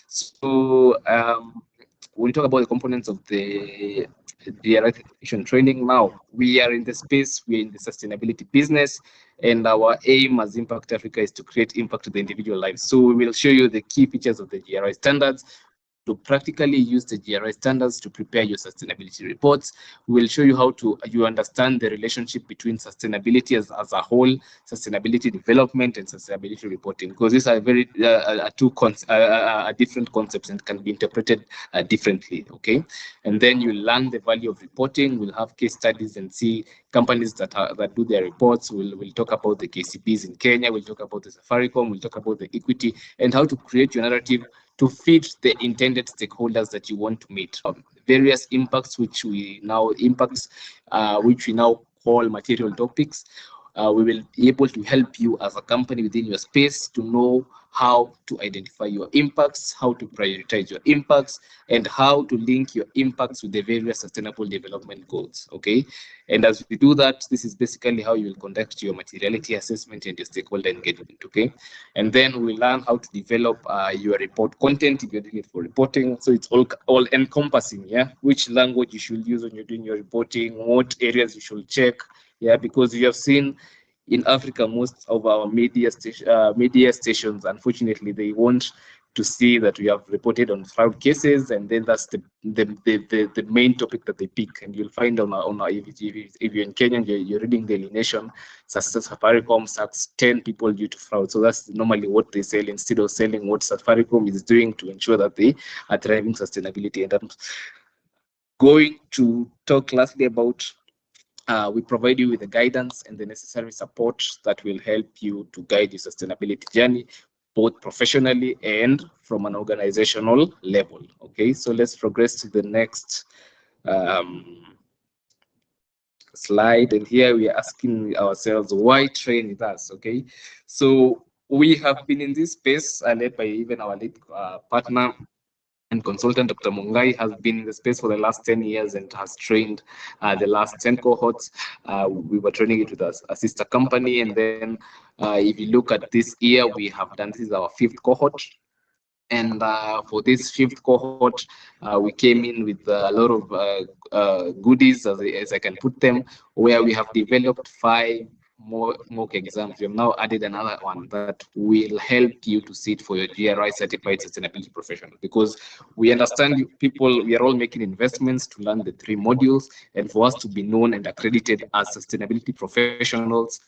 so when we talk about the components of the GRI training, now we are in the space, we're in the sustainability business, and our aim as Impact Africa is to create impact to the individual lives. So we will show you the key features of the GRI standards, to practically use the GRI standards to prepare your sustainability reports. We will show you how you understand the relationship between sustainability as a whole, sustainability development, and sustainability reporting, because these are very different concepts and can be interpreted differently. Okay, and then you learn the value of reporting. We'll have case studies and see companies that do their reports. We'll talk about the KCBs in Kenya. We'll talk about the Safaricom. We'll talk about the Equity, and how to create your narrative to fit the intended stakeholders that you want to meet. Various impacts which we now call material topics. We will be able to help you as a company within your space to know how to identify your impacts, how to prioritize your impacts, and how to link your impacts with the various sustainable development goals. Okay, and as we do that, this is basically how you will conduct your materiality assessment and your stakeholder engagement. Okay, and then we learn how to develop your report content if you're doing it for reporting. So it's all encompassing. Yeah, which language you should use when you're doing your reporting, what areas you should check. Yeah, because you have seen in Africa, most of our media stations, unfortunately, they want to see that we have reported on fraud cases, and then that's the main topic that they pick. And you'll find on our if you're in Kenya, you're reading Daily Nation, Safaricom sacks 10 people due to fraud. So that's normally what they sell, instead of selling what Safaricom is doing to ensure that they are driving sustainability. And I'm going to talk lastly about we provide you with the guidance and the necessary support that will help you to guide your sustainability journey, both professionally and from an organizational level. Okay, so let's progress to the next slide. And here we are asking ourselves, why train with us? Okay, so we have been in this space led by even our lead partner and consultant, Dr. Mungai, has been in the space for the last 10 years and has trained the last 10 cohorts. We were training it with a sister company. And then if you look at this year, we have done, this is our 5th cohort. And for this 5th cohort, we came in with a lot of goodies, as I can put them, where we have developed 5 more mock exams. We have now added another one that will help you to sit for your GRI certified sustainability professional, because we understand people, we are all making investments to learn the 3 modules, and for us to be known and accredited as sustainability professionals,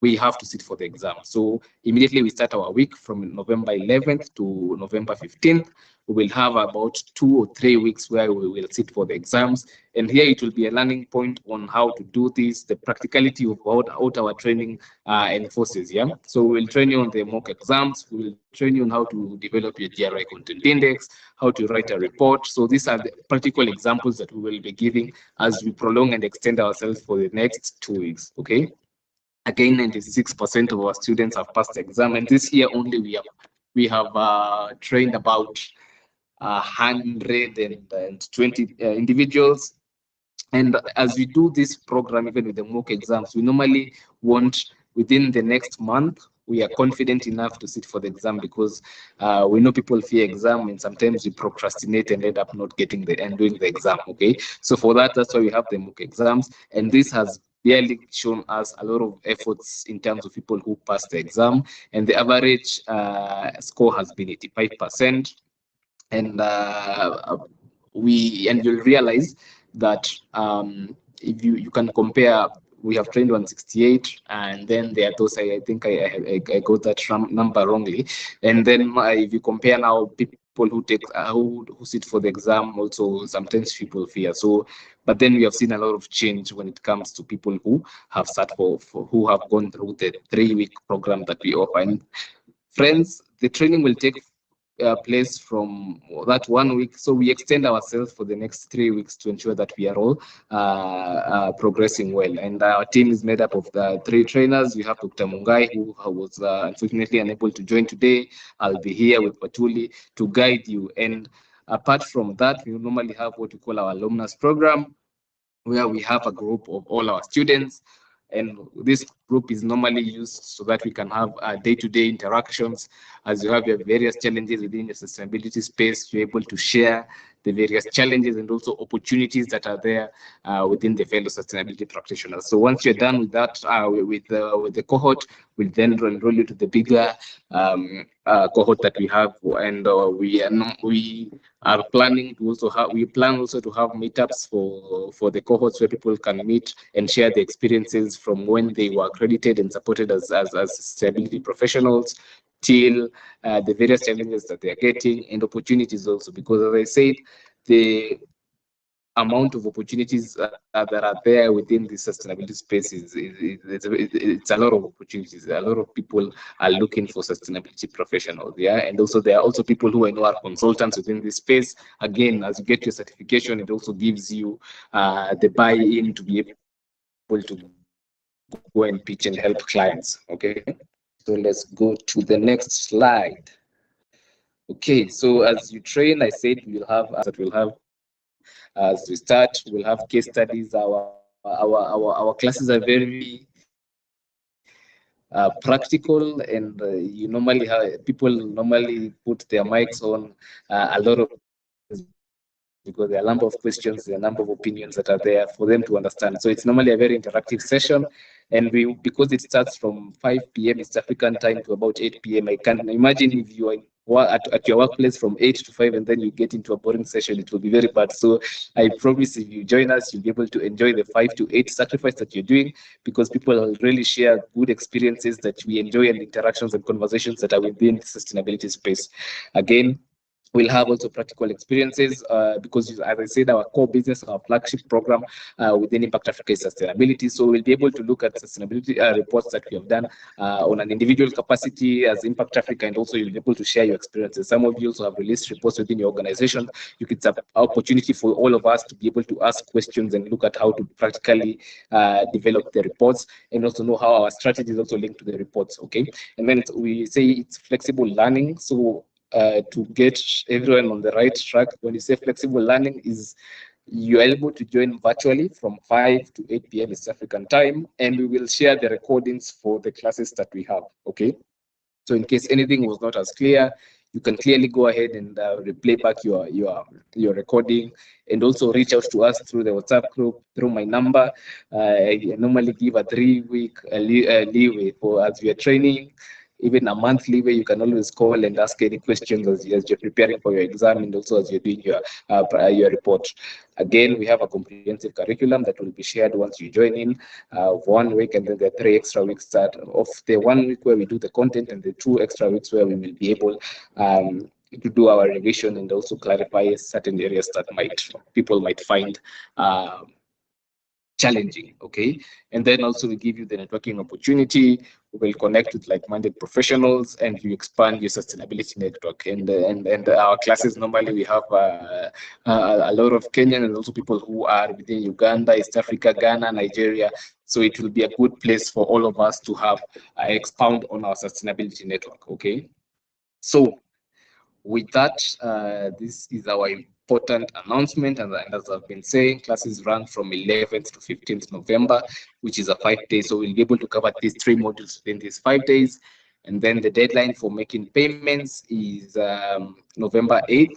we have to sit for the exam. So immediately we start our week from November 11th to November 15th. We will have about 2 or 3 weeks where we will sit for the exams. And here it will be a learning point on how to do this, the practicality of what our training enforces. Yeah. So we will train you on the mock exams. We will train you on how to develop your GRI content index, how to write a report. So these are the practical examples that we will be giving as we prolong and extend ourselves for the next 2 weeks. Okay. Again, 96% of our students have passed the exam, and this year only we have trained about 120 individuals. And as we do this program, even with the mock exams, we normally want within the next month, we are confident enough to sit for the exam, because we know people fear exam, and sometimes we procrastinate and end up not getting doing the exam. Okay, so for that, that's why we have the mock exams, and this has barely shown us a lot of efforts in terms of people who passed the exam, and the average score has been 85%. And you'll realize that if you can compare, we have trained 168, and then there are those, I think I got that number wrongly. And then if you compare now, people who take who sit for the exam, also sometimes people fear. So, but then we have seen a lot of change when it comes to people who have sat for who have gone through the 3-week program that we offer. And friends, the training will take place from that 1 week. So we extend ourselves for the next 3 weeks to ensure that we are all progressing well. And our team is made up of the 3 trainers. We have Dr. Mungai, who was unfortunately unable to join today. I'll be here with Patuli to guide you. And apart from that, we normally have what we call our alumnus program, where we have a group of all our students. And this group is normally used so that we can have day-to-day interactions. As you have your various challenges within your sustainability space, you're able to share the various challenges and also opportunities that are there within the fellow sustainability practitioners. So once you're done with that, with the cohort, we'll then enroll you to the bigger cohort that we have, and we are planning to also have, we plan also to have meetups for the cohorts where people can meet and share the experiences from when they were accredited and supported as sustainability professionals till the various challenges that they are getting and opportunities also, because as I said, the amount of opportunities that are there within the sustainability space it's a lot of opportunities. A lot of people are looking for sustainability professionals. Yeah, and also there are also people who I know are consultants within this space. Again, as you get your certification, it also gives you the buy-in to be able to go and pitch and help clients. Okay, so let's go to the next slide. Okay, so as you train, I said we'll have as we start, we'll have case studies. Our classes are very practical, and you normally have people normally put their mics on a lot of, but because there are a number of questions, there are a number of opinions that are there for them to understand. So it's normally a very interactive session. And because it starts from 5 p.m. East African time to about 8 p.m., I can imagine if you are at your workplace from 8 to 5 and then you get into a boring session, it will be very bad. So I promise if you join us, you'll be able to enjoy the 5 to 8 sacrifice that you're doing, because people will really share good experiences that we enjoy and interactions and conversations that are within the sustainability space. Again, we'll have also practical experiences because, as I said, our core business, our flagship program within Impact Africa is sustainability. So we'll be able to look at sustainability reports that we have done on an individual capacity as Impact Africa, and also you'll be able to share your experiences. Some of you also have released reports within your organization. It's an opportunity for all of us to be able to ask questions and look at how to practically develop the reports, and also know how our strategy is also linked to the reports. Okay, and then we say it's flexible learning. So to get everyone on the right track, when you say flexible learning, is you're able to join virtually from 5 to 8 p.m. East African time, and we will share the recordings for the classes that we have. Okay, so in case anything was not as clear, you can clearly go ahead and replay back your recording, and also reach out to us through the WhatsApp group, through my number. I normally give a 3-week leeway for as we are training. Even a month leeway, you can always call and ask any questions as you're preparing for your exam, and also as you're doing your report. Again, we have a comprehensive curriculum that will be shared once you join in 1 week, and then there are 3 extra weeks that of the 1 week where we do the content, and the 2 extra weeks where we will be able to do our revision and also clarify certain areas that people might find challenging. Okay, and then also we give you the networking opportunity. We will connect with like-minded professionals, and you expand your sustainability network. And our classes, normally we have a lot of Kenyan and also people who are within Uganda, East Africa, Ghana, Nigeria. So it will be a good place for all of us to have expound on our sustainability network. Okay, so with that, this is our important announcement. And as I've been saying, classes run from 11th to 15th November, which is a 5-day. So we'll be able to cover these 3 modules within these 5 days. And then the deadline for making payments is November 8th.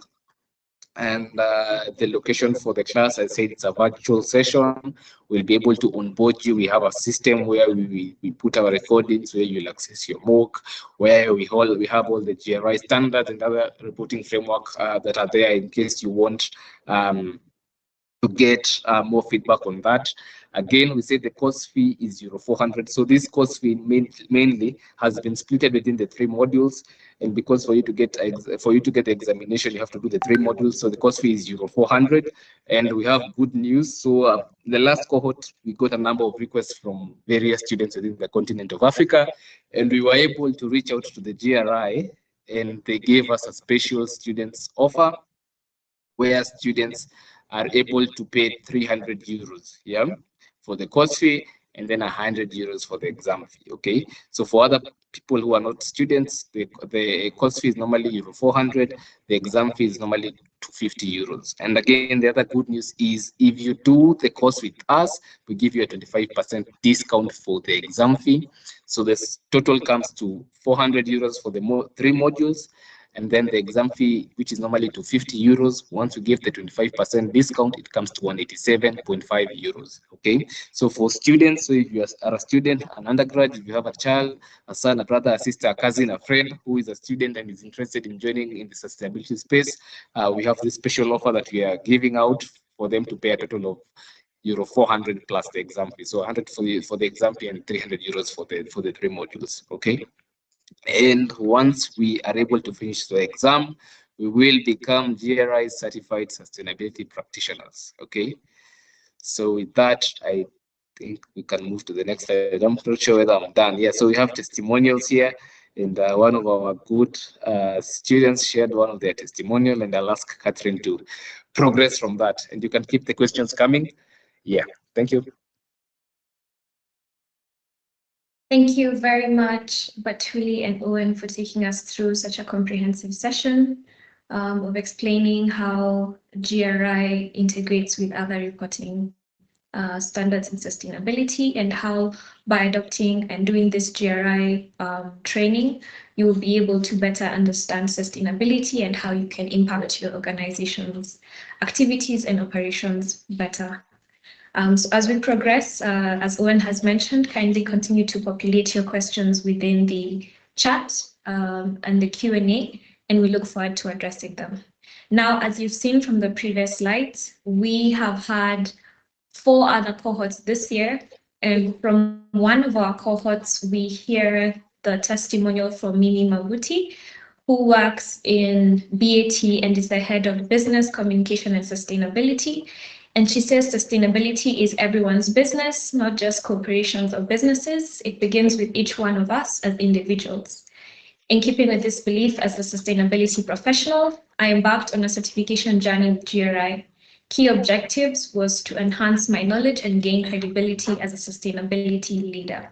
And the location for the class, I said it's a virtual session. We'll be able to onboard you. We have a system where we put our recordings, where you'll access your MOOC, where we have all the GRI standards and other reporting framework that are there in case you want to get more feedback on that. Again, we say the course fee is €400. So this course fee mainly has been split within the 3 modules, and because for you to get the examination, you have to do the 3 modules. So the course fee is €400, and we have good news. So the last cohort, we got a number of requests from various students within the continent of Africa, and we were able to reach out to the GRI, and they gave us a special students offer where students are able to pay €300, yeah, for the course fee, and then €100 for the exam fee. Okay, so for other people who are not students, the course fee is normally €400. The exam fee is normally €250. And again, the other good news is if you do the course with us, we give you a 25% discount for the exam fee. So this total comes to €400 for the 3 modules. And then the exam fee, which is normally €250, once we give the 25% discount, it comes to €187.5. Okay, so for students, so if you are a student, an undergrad, if you have a child, a son, a brother, a sister, a cousin, a friend who is a student and is interested in joining in the sustainability space, we have this special offer that we are giving out for them to pay a total of €400 plus the exam fee. So 100 for the exam fee and €300 for the 3 modules. Okay. And once we are able to finish the exam, we will become GRI certified sustainability practitioners. Okay, so with that, I think we can move to the next slide. I'm not sure whether I'm done. Yeah, so we have testimonials here, and one of our good students shared one of their testimonial, and I'll ask Catherine to progress from that, and you can keep the questions coming. Yeah, thank you. Thank you very much, Batuli and Owen, for taking us through such a comprehensive session of explaining how GRI integrates with other reporting standards in sustainability, and how by adopting and doing this GRI training, you will be able to better understand sustainability and how you can impact your organization's activities and operations better. So as we progress, as Owen has mentioned, kindly continue to populate your questions within the chat and the Q&A, and we look forward to addressing them. Now, as you've seen from the previous slides, we have had 4 other cohorts this year, and from one of our cohorts, we hear the testimonial from Mimi Mabuti, who works in BAT and is the head of business communication and sustainability. And she says sustainability is everyone's business, not just corporations or businesses. It begins with each one of us as individuals. In keeping with this belief as a sustainability professional, I embarked on a certification journey with GRI. Key objectives was to enhance my knowledge and gain credibility as a sustainability leader.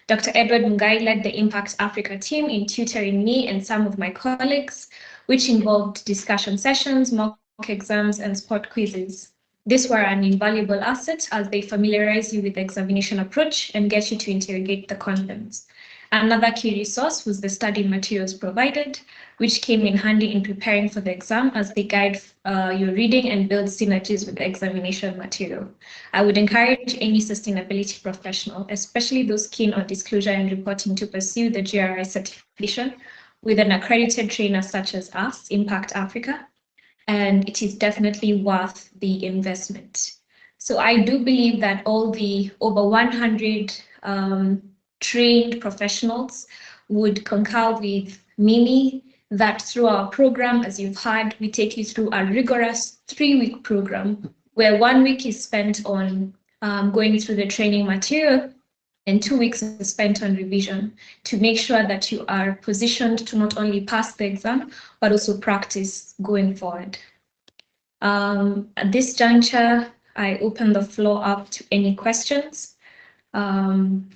Dr. Edward Mungai led the Impact Africa team in tutoring me and some of my colleagues, which involved discussion sessions, mock exams, and spot quizzes. These were an invaluable asset as they familiarize you with the examination approach and get you to interrogate the contents. Another key resource was the study materials provided, which came in handy in preparing for the exam as they guide your reading and build synergies with the examination material. I would encourage any sustainability professional, especially those keen on disclosure and reporting, to pursue the GRI certification with an accredited trainer such as us, Impact Africa, and it is definitely worth the investment. So I do believe that all the over 100 trained professionals would concur with Mimi that through our program, as you've heard, we take you through a rigorous 3-week program where 1 week is spent on going through the training material and 2 weeks is spent on revision to make sure that you are positioned to not only pass the exam, but also practice going forward. At this juncture, I open the floor up to any questions from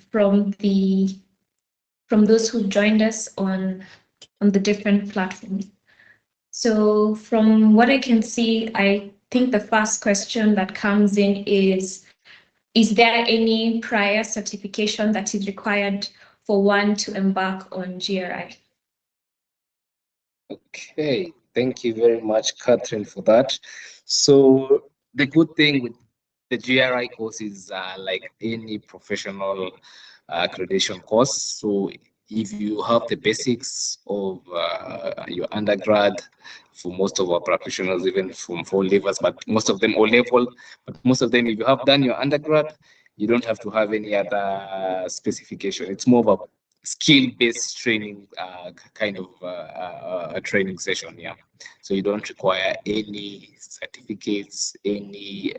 those who joined us on the different platforms. So from what I can see, I think the first question that comes in is there any prior certification that is required for one to embark on GRI? Okay, thank you very much, Catherine, for that. So the good thing with the GRI course is like any professional accreditation course. So if you have the basics of your undergrad, for most of our practitioners, even from 4 levels, but most of them O-level, but most of them, if you have done your undergrad, you don't have to have any other specification. It's more of a skill-based training kind of a training session, yeah. So you don't require any certificates, any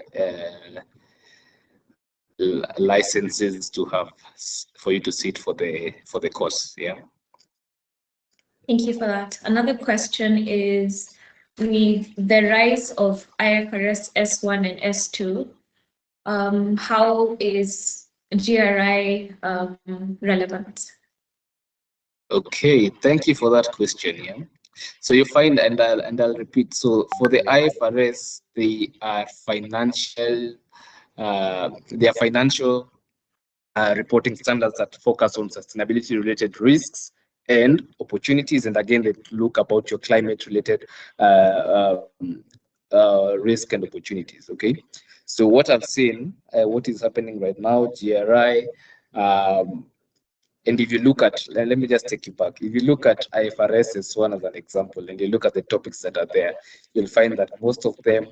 licenses to have for you to sit for the course, yeah. Thank you for that. Another question is, with the rise of IFRS S1 and S2, how is GRI relevant? Okay, thank you for that question. Yeah, so you find, and I'll repeat. So for the IFRS, they are financial reporting standards that focus on sustainability-related risks and opportunities, and again, they look about your climate-related risk and opportunities. Okay, so what I've seen, what is happening right now, GRI. And if you look at, let me just take you back. If you look at IFRS as one as an example, and you look at the topics that are there, you'll find that most of them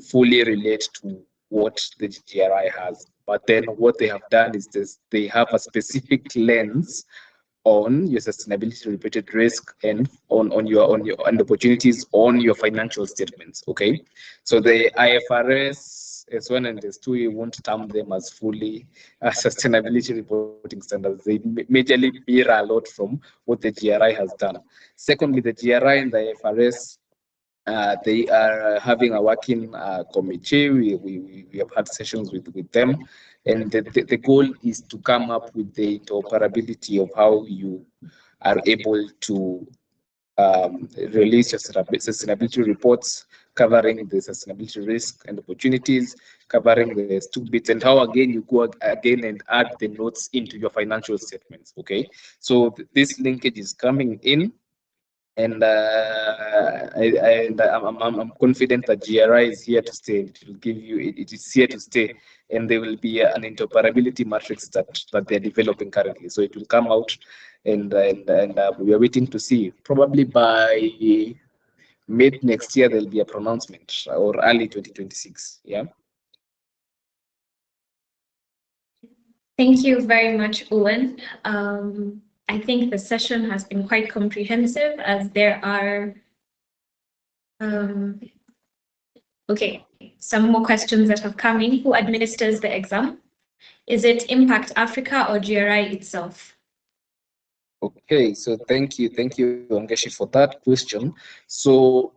fully relate to what the GRI has. But then what they have done is this, they have a specific lens on your sustainability related risk and on opportunities on your financial statements. Okay, so the IFRS S1 and S2, you won't term them as fully sustainability reporting standards. They majorly mirror a lot from what the GRI has done. Secondly, the GRI and the IFRS, they are having a working committee. We have had sessions with them, and the goal is to come up with the interoperability of how you are able to release your sustainability reports covering the sustainability risk and opportunities, covering the two bits, and how again you go again and add the notes into your financial statements. Okay, so this linkage is coming in, and I'm confident that GRI is here to stay. It will give you, it is here to stay, and there will be an interoperability matrix that they're developing currently. So it will come out, and we are waiting to see. Probably by mid next year there'll be a pronouncement, or early 2026. Yeah. Thank you very much, Owen. I think the session has been quite comprehensive, as there are some more questions that have come in. Who administers the exam? Is it Impact Africa or GRI itself? Okay, so thank you, Angeshi, for that question. So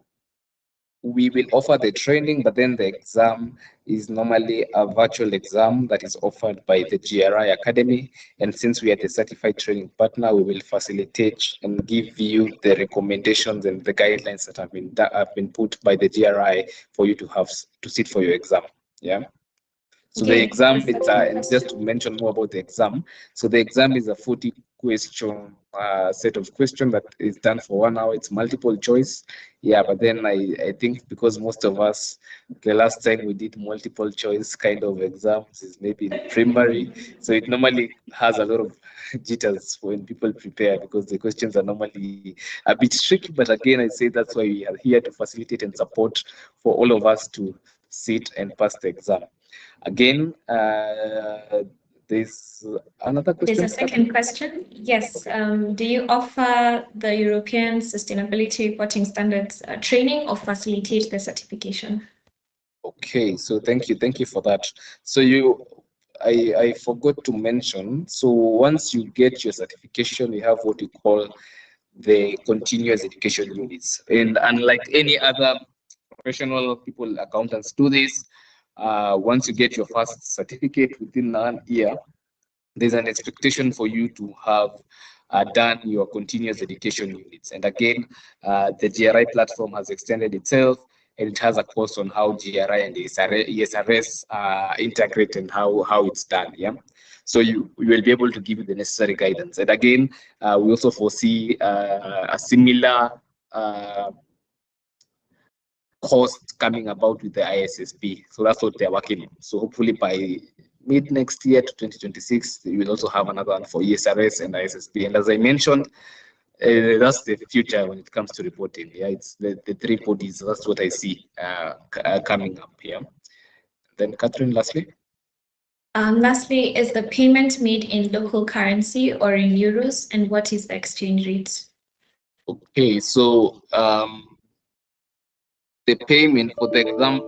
we will offer the training, but then the exam is normally a virtual exam that is offered by the GRI Academy. And since we are the certified training partner, we will facilitate and give you the recommendations and the guidelines that have been put by the GRI for you to have to sit for your exam. Yeah. So the exam, it's and just to mention more about the exam. So the exam is a 40 question set of questions that is done for 1 hour. It's multiple choice. Yeah, but then I think because most of us, the last time we did multiple choice kind of exams is maybe in primary. So it normally has a lot of jitters when people prepare, because the questions are normally a bit tricky. But again, I say that's why we are here to facilitate and support for all of us to sit and pass the exam. Again, there's another question. There's a second question. Yes. Do you offer the European Sustainability Reporting Standards training, or facilitate the certification? Okay, so thank you for that. So I forgot to mention, so once you get your certification, you have what you call the continuous education units. And unlike any other professional people, accountants do this, once you get your first certificate within 1 year, there's an expectation for you to have done your continuous education units. And again, the GRI platform has extended itself, and it has a course on how GRI and ESRS integrate and how it's done. Yeah. So we will be able to give you the necessary guidance. And again, we also foresee a similar course coming about with the ISSP. So that's what they're working on. So hopefully by mid next year to 2026, we will also have another one for ESRS and ISSP. And as I mentioned, that's the future when it comes to reporting. Yeah, it's the 3 bodies. That's what I see coming up here. Then Catherine, lastly. Lastly, is the payment made in local currency or in euros, and what is the exchange rate? Okay, so the payment for the exam